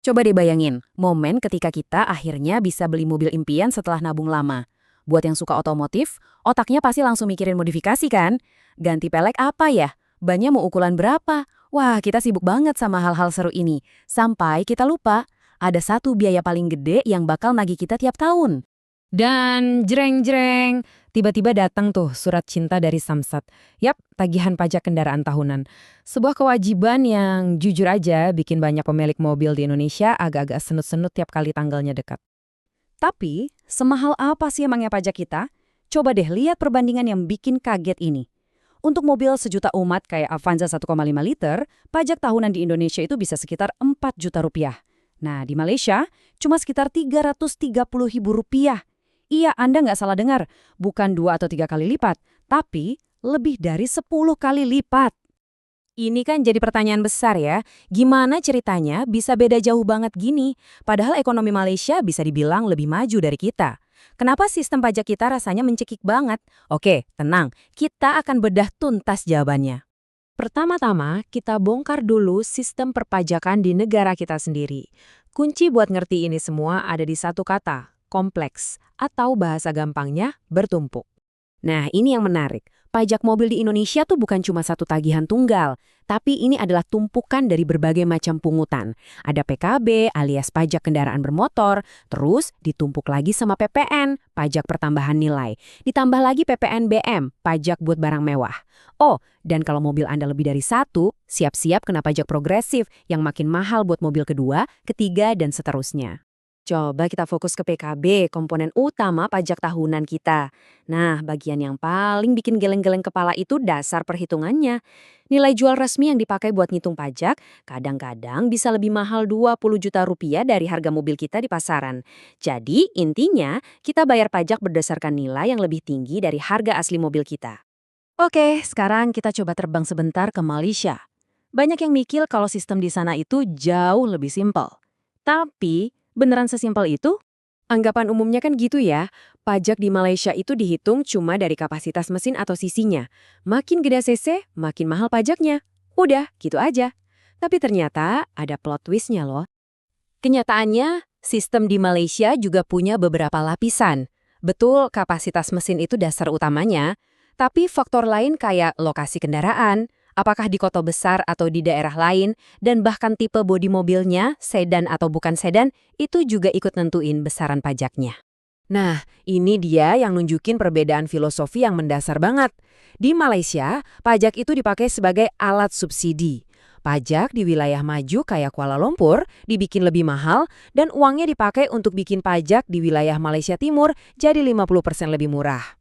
Coba deh bayangin, momen ketika kita akhirnya bisa beli mobil impian setelah nabung lama. Buat yang suka otomotif, otaknya pasti langsung mikirin modifikasi kan? Ganti pelek apa ya? Bannya mau ukuran berapa? Wah, kita sibuk banget sama hal-hal seru ini. Sampai kita lupa, ada satu biaya paling gede yang bakal nagih kita tiap tahun. Dan jreng-jreng, tiba-tiba datang tuh surat cinta dari Samsat. Yap, tagihan pajak kendaraan tahunan. Sebuah kewajiban yang jujur aja bikin banyak pemilik mobil di Indonesia agak-agak senut-senut tiap kali tanggalnya dekat. Tapi, semahal apa sih emangnya pajak kita? Coba deh lihat perbandingan yang bikin kaget ini. Untuk mobil sejuta umat kayak Avanza 1,5 liter, pajak tahunan di Indonesia itu bisa sekitar 4 juta rupiah. Nah, di Malaysia cuma sekitar 330 ribu rupiah. Iya, Anda nggak salah dengar. Bukan 2 atau 3 kali lipat, tapi lebih dari 10 kali lipat. Ini kan jadi pertanyaan besar ya, gimana ceritanya bisa beda jauh banget gini? Padahal ekonomi Malaysia bisa dibilang lebih maju dari kita. Kenapa sistem pajak kita rasanya mencekik banget? Oke, tenang, kita akan bedah tuntas jawabannya. Pertama-tama, kita bongkar dulu sistem perpajakan di negara kita sendiri. Kunci buat ngerti ini semua ada di satu kata, kompleks, atau bahasa gampangnya, bertumpuk. Nah, ini yang menarik. Pajak mobil di Indonesia tuh bukan cuma satu tagihan tunggal, tapi ini adalah tumpukan dari berbagai macam pungutan. Ada PKB alias pajak kendaraan bermotor, terus ditumpuk lagi sama PPN, pajak pertambahan nilai. Ditambah lagi PPNBM, pajak buat barang mewah. Oh, dan kalau mobil Anda lebih dari satu, siap-siap kena pajak progresif yang makin mahal buat mobil kedua, ketiga, dan seterusnya. Coba kita fokus ke PKB, komponen utama pajak tahunan kita. Nah, bagian yang paling bikin geleng-geleng kepala itu dasar perhitungannya. Nilai jual resmi yang dipakai buat ngitung pajak kadang-kadang bisa lebih mahal 20 juta rupiah dari harga mobil kita di pasaran. Jadi, intinya kita bayar pajak berdasarkan nilai yang lebih tinggi dari harga asli mobil kita. Oke, sekarang kita coba terbang sebentar ke Malaysia. Banyak yang mikir kalau sistem di sana itu jauh lebih simpel. Tapi, beneran sesimpel itu? Anggapan umumnya kan gitu ya, pajak di Malaysia itu dihitung cuma dari kapasitas mesin atau sisinya. Makin gede cc, makin mahal pajaknya. Udah, gitu aja. Tapi ternyata ada plot twistnya loh. Kenyataannya, sistem di Malaysia juga punya beberapa lapisan. Betul, kapasitas mesin itu dasar utamanya, tapi faktor lain kayak lokasi kendaraan, apakah di kota besar atau di daerah lain, dan bahkan tipe bodi mobilnya, sedan atau bukan sedan, itu juga ikut nentuin besaran pajaknya. Nah, ini dia yang nunjukin perbedaan filosofi yang mendasar banget. Di Malaysia, pajak itu dipakai sebagai alat subsidi. Pajak di wilayah maju kayak Kuala Lumpur dibikin lebih mahal dan uangnya dipakai untuk bikin pajak di wilayah Malaysia Timur jadi 50% lebih murah.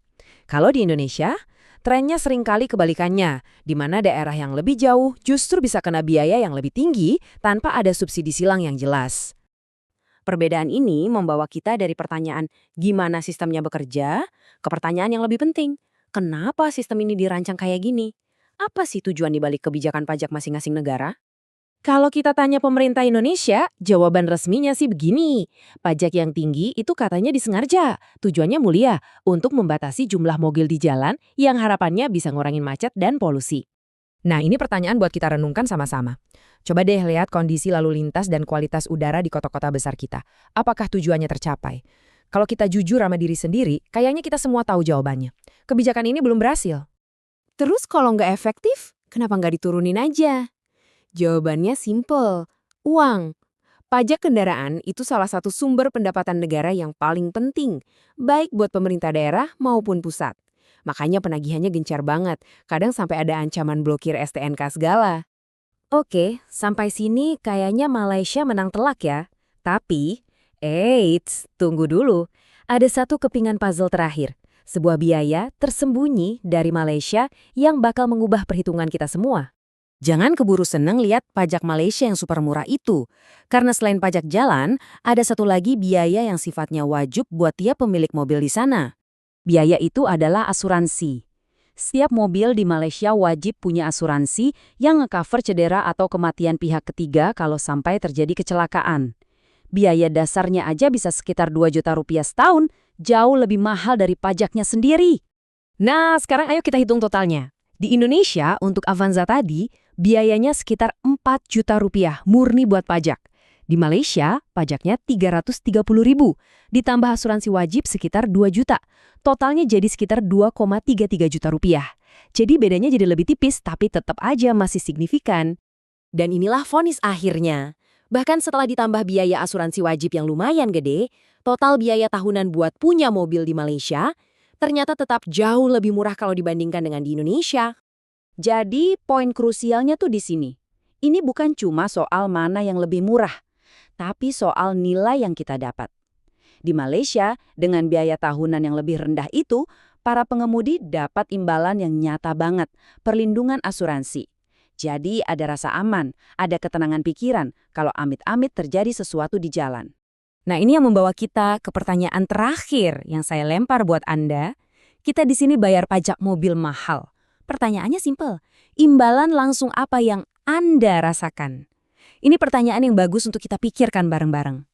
Kalau di Indonesia, trennya seringkali kebalikannya, di mana daerah yang lebih jauh justru bisa kena biaya yang lebih tinggi tanpa ada subsidi silang yang jelas. Perbedaan ini membawa kita dari pertanyaan gimana sistemnya bekerja ke pertanyaan yang lebih penting. Kenapa sistem ini dirancang kayak gini? Apa sih tujuan dibalik kebijakan pajak masing-masing negara? Kalau kita tanya pemerintah Indonesia, jawaban resminya sih begini. Pajak yang tinggi itu katanya disengaja. Tujuannya mulia, untuk membatasi jumlah mobil di jalan yang harapannya bisa ngurangin macet dan polusi. Nah, ini pertanyaan buat kita renungkan sama-sama. Coba deh lihat kondisi lalu lintas dan kualitas udara di kota-kota besar kita. Apakah tujuannya tercapai? Kalau kita jujur sama diri sendiri, kayaknya kita semua tahu jawabannya. Kebijakan ini belum berhasil. Terus kalau nggak efektif, kenapa nggak diturunin aja? Jawabannya simple, uang. Pajak kendaraan itu salah satu sumber pendapatan negara yang paling penting, baik buat pemerintah daerah maupun pusat. Makanya penagihannya gencar banget, kadang sampai ada ancaman blokir STNK segala. Oke, sampai sini kayaknya Malaysia menang telak ya. Tapi, eits, tunggu dulu. Ada satu kepingan puzzle terakhir. Sebuah biaya tersembunyi dari Malaysia yang bakal mengubah perhitungan kita semua. Jangan keburu seneng lihat pajak Malaysia yang super murah itu. Karena selain pajak jalan, ada satu lagi biaya yang sifatnya wajib buat tiap pemilik mobil di sana. Biaya itu adalah asuransi. Setiap mobil di Malaysia wajib punya asuransi yang nge-cover cedera atau kematian pihak ketiga kalau sampai terjadi kecelakaan. Biaya dasarnya aja bisa sekitar 2 juta rupiah setahun, jauh lebih mahal dari pajaknya sendiri. Nah, sekarang ayo kita hitung totalnya. Di Indonesia, untuk Avanza tadi, biayanya sekitar 4 juta rupiah murni buat pajak. Di Malaysia, pajaknya 330.000, ditambah asuransi wajib sekitar 2 juta. Totalnya jadi sekitar 2,33 juta rupiah. Jadi bedanya jadi lebih tipis, tapi tetap aja masih signifikan. Dan inilah vonis akhirnya. Bahkan setelah ditambah biaya asuransi wajib yang lumayan gede, total biaya tahunan buat punya mobil di Malaysia ternyata tetap jauh lebih murah kalau dibandingkan dengan di Indonesia. Jadi poin krusialnya tuh di sini. Ini bukan cuma soal mana yang lebih murah, tapi soal nilai yang kita dapat. Di Malaysia, dengan biaya tahunan yang lebih rendah itu, para pengemudi dapat imbalan yang nyata banget, perlindungan asuransi. Jadi ada rasa aman, ada ketenangan pikiran kalau amit-amit terjadi sesuatu di jalan. Nah, ini yang membawa kita ke pertanyaan terakhir yang saya lempar buat Anda. Kita di sini bayar pajak mobil mahal. Pertanyaannya simpel, imbalan langsung apa yang Anda rasakan? Ini pertanyaan yang bagus untuk kita pikirkan bareng-bareng.